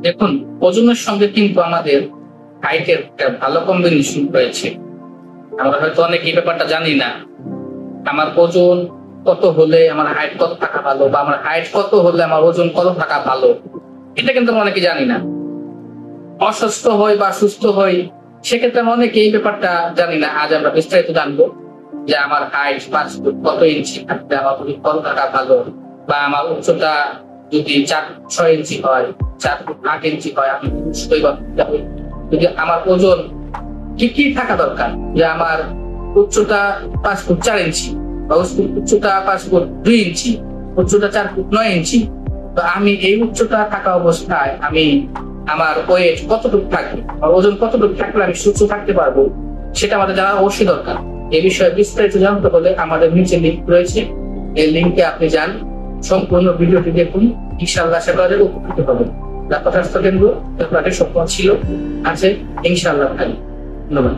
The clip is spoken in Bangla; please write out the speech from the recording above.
দেখুন, ওজনের সঙ্গে কিন্তু আমাদের হাইটের একটা ভালো কম্বিনেশন রয়েছে। আমরা হয়তো অনেকে এই ব্যাপারটা জানি না। আমার ওজন কত হলে আমার হাইট কত থাকা ভালো, বা আমার হাইট কত হলে আমার ওজন কত থাকা ভালো, এটা কিন্তু আমরা অনেকে জানি না। অসুস্থ হই বা সুস্থ হই, সেক্ষেত্রে আমরা অনেকে এই ব্যাপারটা জানি না। আজ আমরা বিস্তারিত জানবো যে আমার হাইট 5 ফুট কত ইঞ্চি থাকলে আমার ওজন কত থাকা ভালো, বা আমার উচ্চতা যদি 4 ফুট 6 ইঞ্চি হয়, 4 ফুট 8 ইঞ্চি হয়, আমি সুস্থই বা ফিট হই। যদি আমার ওজন কি কি থাকা দরকার, যে আমার উচ্চতা 5 ফুট 4 ইঞ্চি, বা উচ্চতা 5 ফুট 2 ইঞ্চি, উচ্চতা 4 ফুট 9 ইঞ্চি, তো আমি এই উচ্চতা থাকা অবস্থায় আমি আমার ওয়েট কতটুকু থাকবে, আমার ওজন কতটুকু থাকলে আমি সুস্থ থাকতে পারবো, সেটা আমাদের জানা অবশ্যই দরকার। এই বিষয়ে বিস্তারিত জানতে হলে আমাদের নিচে লিঙ্ক রয়েছে, এই লিঙ্কে আপনি যান, সম্পূর্ণ ভিডিওটি দেখুন, ইনশাআল্লাহ আশা করা যায় উপকৃত হবেন। ডাক্তার স্বাস্থ্য কেন্দ্র স্বপ্ন ছিল, আছে, ইনশাআল্লাহ। ধন্যবাদ।